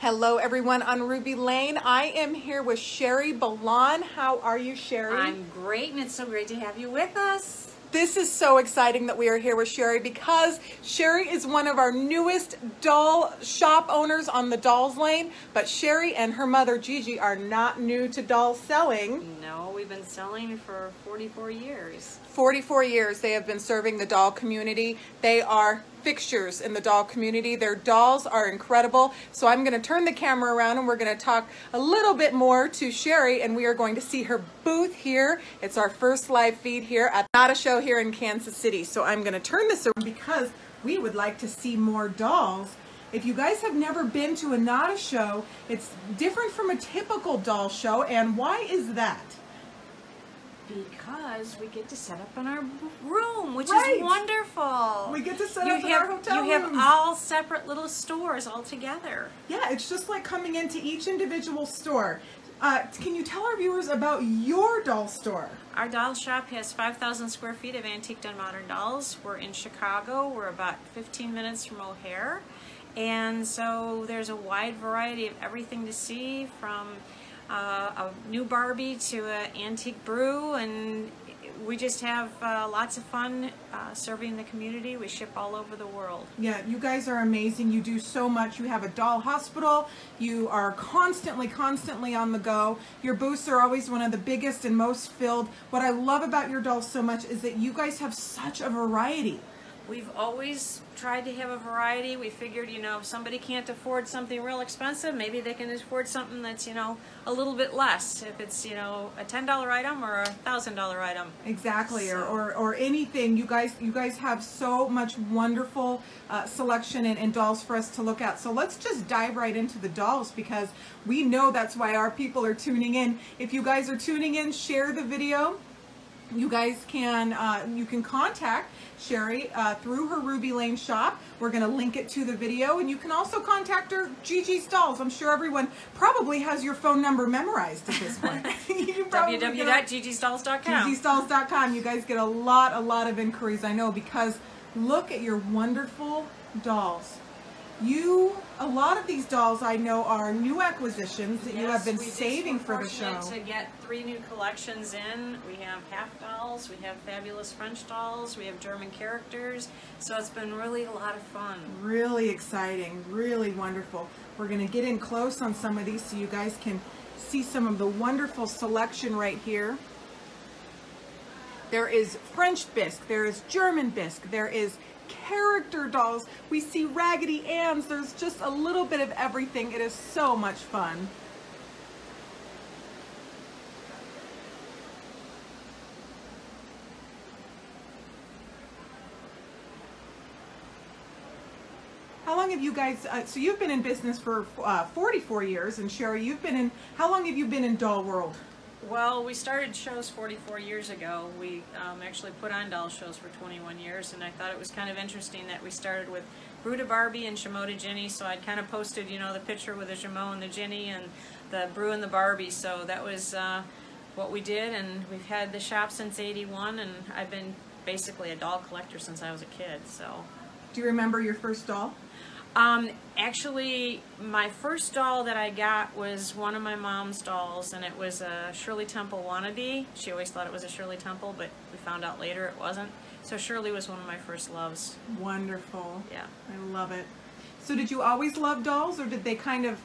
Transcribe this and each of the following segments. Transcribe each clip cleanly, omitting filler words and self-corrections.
Hello everyone on Ruby Lane. I am here with Sherry Ballon. How are you, Sherry? I'm great, and it's so great to have you with us. This is so exciting that we are here with Sherry because Sherry is one of our newest doll shop owners on the Dolls Lane, but Sherry and her mother Gigi are not new to doll selling. No, we've been selling for 44 years. 44 years they have been serving the doll community. They are fixtures in the doll community. Their dolls are incredible. So I'm going to turn the camera around and we're going to talk a little bit more to Sherry, and we are going to see her booth here. It's our first live feed here at NADDA Show here in Kansas City. So I'm going to turn this around because we would like to see more dolls. If you guys have never been to a NADDA show, it's different from a typical doll show. And why is that? Because we get to set up in our room, which Right. is wonderful. We get to set up in our hotel You have rooms. all separate little stores all together. Yeah, it's just like coming into each individual store. Can you tell our viewers about your doll store? Our doll shop has 5,000 square feet of antique and modern dolls. We're in Chicago. We're about 15 minutes from O'Hare. And so there's a wide variety of everything to see, from a new Barbie to an antique brew, and we just have lots of fun serving the community. We ship all over the world. Yeah, you guys are amazing. You do so much. You have a doll hospital. You are constantly on the go. Your booths are always one of the biggest and most filled. What I love about your dolls so much is that you guys have such a variety. We've always tried to have a variety. We figured, you know, if somebody can't afford something real expensive, maybe they can afford something that's, you know, a little bit less. If it's, you know, a $10 item or a $1,000 item. Exactly, So. or anything. You guys have so much wonderful selection and dolls for us to look at. So let's just dive right into the dolls, because we know that's why our people are tuning in. If you guys are tuning in, share the video. You guys can you can contact Sherry through her Ruby Lane shop. We're going to link it to the video, and you can also contact her, Gigi's Dolls. I'm sure everyone probably has your phone number memorized at this point. www.gigisdolls.com. gigisdolls.com. You guys get a lot of inquiries, I know, because look at your wonderful dolls. A lot of these dolls I know are new acquisitions that you have been saving for the show. We're fortunate to get 3 new collections in. We have half dolls, we have fabulous French dolls, we have German characters. So it's been really a lot of fun. Really exciting, really wonderful. We're going to get in close on some of these so you guys can see some of the wonderful selection right here. There is French bisque, there is German bisque, there is character dolls, we see Raggedy Anns. There's just a little bit of everything. It is so much fun. How long have you guys, so you've been in business for 44 years, and Sherry, how long have you been in doll world? Well, we started shows 44 years ago. We actually put on doll shows for 21 years, and I thought it was kind of interesting that we started with Brew to Barbie and Chameau to Ginny, so I kind of posted, you know, the picture with the Chameau and the Ginny and the Brew and the Barbie, so that was what we did, and we've had the shop since '81, and I've been basically a doll collector since I was a kid, so. Do you remember your first doll? Actually, my first doll that I got was one of my mom's dolls, and it was a Shirley Temple wannabe. She always thought it was a Shirley Temple, but we found out later it wasn't. So Shirley was one of my first loves. Wonderful. Yeah. I love it. So did you always love dolls, or did they kind of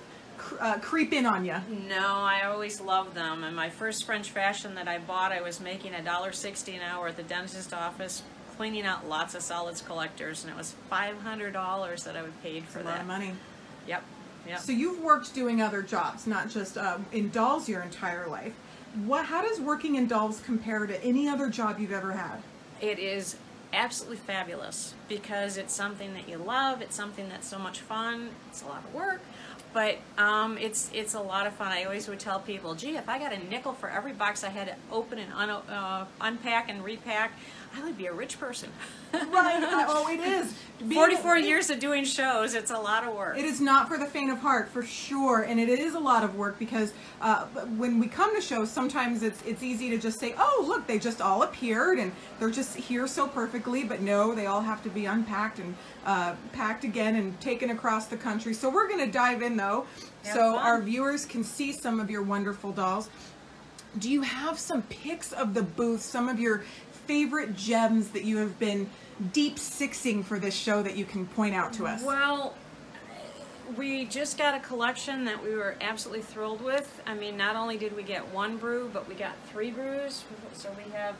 creep in on you? No, I always loved them. And my first French fashion that I bought, I was making $1.60 an hour at the dentist office, cleaning out lots of solids collectors, and it was $500 that I would paid for that. A lot of money. Yep. Yep. So you've worked doing other jobs, not just in dolls your entire life. How does working in dolls compare to any other job you've ever had? It is absolutely fabulous because it's something that you love. It's something that's so much fun. It's a lot of work, but it's a lot of fun. I always would tell people, gee, if I got a nickel for every box I had to open and unpack and repack, I would be a rich person. Right. Oh, it is. 44 years of doing shows, it's a lot of work. It is not for the faint of heart, for sure, and it is a lot of work because when we come to shows, sometimes it's easy to just say, oh, look, they just all appeared and they're just here so perfectly, but no, they all have to be unpacked and packed again and taken across the country. So we're going to dive in, though, so our viewers can see some of your wonderful dolls. Do you have some pics of the booth, some of your favorite gems that you have been deep sixing for this show that you can point out to us? Well, we just got a collection that we were absolutely thrilled with. I mean, not only did we get one brew, but we got 3 brews. So we have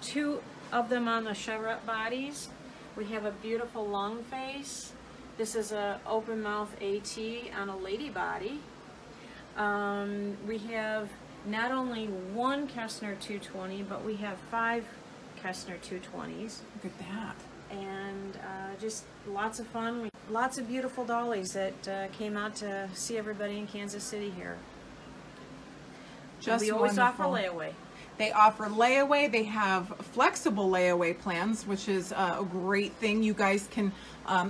2 of them on the chevrolet bodies. We have a beautiful long face. This is a open mouth AT on a lady body. We have not only 1 Kestner 220, but we have 5 Kestner 220s. Look at that. And just lots of fun. Lots of beautiful dollies that came out to see everybody in Kansas City here. Just we always wonderful. offer layaway. They offer layaway. They have flexible layaway plans, which is a great thing. You guys can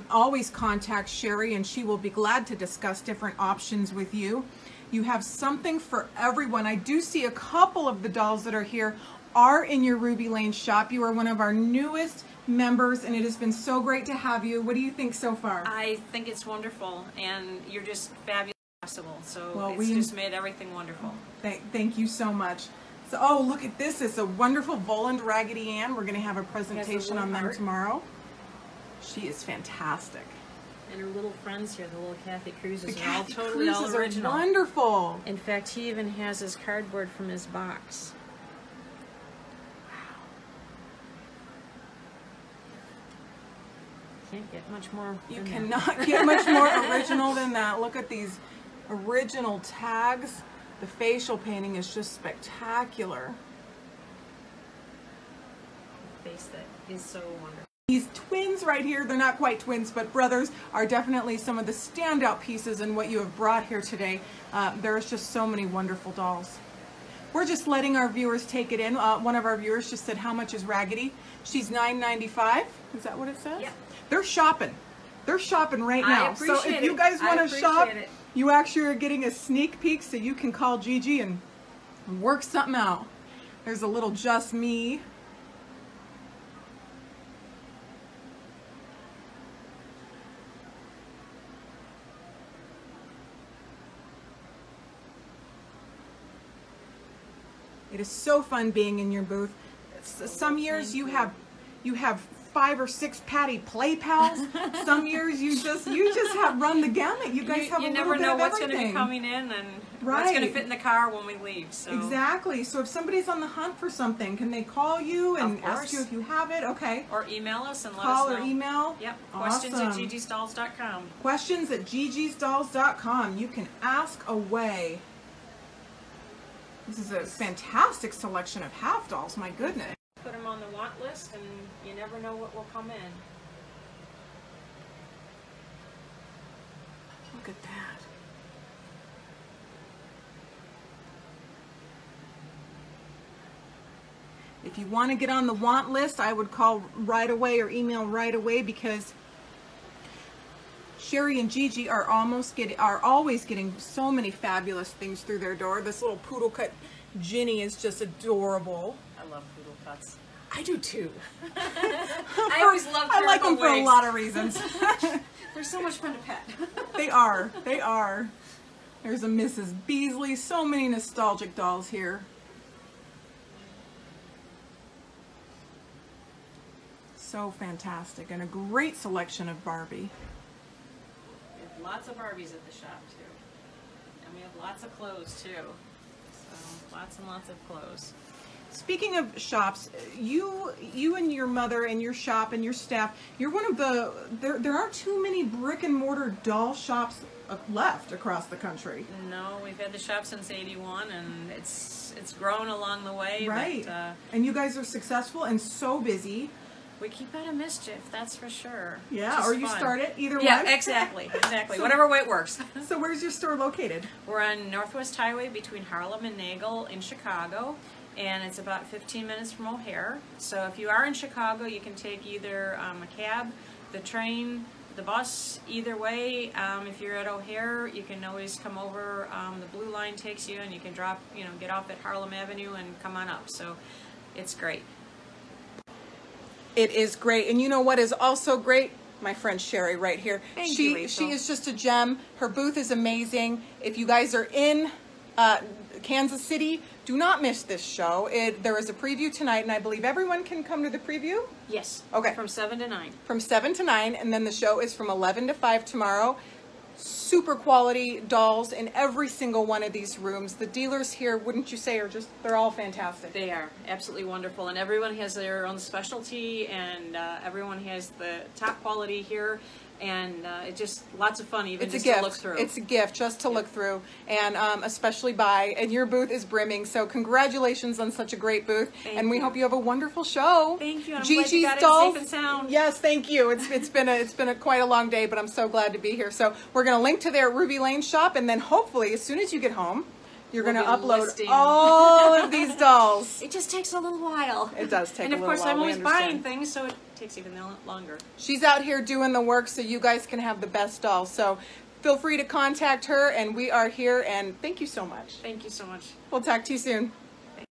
always contact Sherry and she will be glad to discuss different options with you. You have something for everyone. I do see a couple of the dolls that are here are in your Ruby Lane shop. You are one of our newest members and it has been so great to have you. What do you think so far? I think it's wonderful and you're just fabulous. So well, it's just made everything wonderful. Thank you so much. So, oh, look at this. It's a wonderful Voland Raggedy Ann. We're going to have a presentation on them tomorrow. She is fantastic. And her little friends here, the little Kathy Cruises, the are all Kathy totally Cruises all original. Are wonderful. In fact, he even has his cardboard from his box. Can't get much more. You cannot get much more original than that. Look at these original tags. The facial painting is just spectacular. The face that is so wonderful. These twins right here, they're not quite twins, but brothers, are definitely some of the standout pieces in what you have brought here today. There's just so many wonderful dolls. We're just letting our viewers take it in. One of our viewers just said, how much is Raggedy? She's $9.95. Is that what it says? Yeah. They're shopping. They're shopping right now. So if you guys want to shop, you actually are getting a sneak peek so you can call Gigi and work something out. There's a little Just Me. It is so fun being in your booth. Some years you have 5 or 6 Patty Play Pals. Some years you just have run the gamut. You guys have a little bit of everything. You never know what's going to be coming in and what's going to fit in the car when we leave. So. Exactly. So if somebody's on the hunt for something, can they call you and ask you if you have it? Okay. Or email us and let us know. Call or email. Yep. Awesome. Questions@gigisdolls.com. Questions@gigisdolls.com. You can ask away. This is a fantastic selection of half dolls. My goodness. Put them on the want list and you never know what will come in. Look at that. If you want to get on the want list, I would call right away or email right away because Sherry and Gigi are always getting so many fabulous things through their door. This little poodle cut Ginny is just adorable. I love poodle cuts. I do too. I always love I like them for a lot of reasons. They're so much fun to pet. They are. They are. There's a Mrs. Beasley. So many nostalgic dolls here. So fantastic. And a great selection of Barbie. We have lots of Barbies at the shop too. And we have lots of clothes too. So lots and lots of clothes. Speaking of shops, you and your mother and your shop and your staff, you're one of the, there aren't too many brick and mortar doll shops left across the country. No, we've had the shop since '81 and it's grown along the way. Right. But, and you guys are successful and so busy. We keep out of mischief, that's for sure. Yeah, or you start it, either one. Yeah, exactly, exactly. So, whatever way it works. So where's your store located? We're on Northwest Highway between Harlem and Nagel in Chicago. and it's about 15 minutes from O'Hare. So if you are in Chicago, you can take either a cab, the train, the bus, either way. If you're at O'Hare, you can always come over. The Blue Line takes you, and you can drop, get off at Harlem Avenue and come on up. So it's great. It is great. And you know what is also great? My friend Sherry right here. Thank you, Rachel. She is just a gem. Her booth is amazing. If you guys are in Kansas City, do not miss this show. There is a preview tonight, and I believe everyone can come to the preview? Yes. Okay. From 7 to 9. From 7 to 9, and then the show is from 11 to 5 tomorrow. Super quality dolls in every single one of these rooms. The dealers here, wouldn't you say, they're all fantastic. They are absolutely wonderful, and everyone has their own specialty, and everyone has the top quality here, and it's just lots of fun, even just to look through. It's a gift just to look through, and especially and your booth is brimming, so congratulations on such a great booth. Thank we you. hope you have a wonderful show. Thank you. I'm Gigi's glad you got it Dolls. safe and sound. Yes, thank you. It's been quite a long day, but I'm so glad to be here. So we're going to link to their Ruby Lane shop, and then hopefully as soon as you get home, you're going to upload all of these dolls. It just takes a little while. It does take a little while. And of course, I'm always buying things, so it takes even longer. She's out here doing the work so you guys can have the best dolls. So feel free to contact her, and we are here, and thank you so much. Thank you so much. We'll talk to you soon.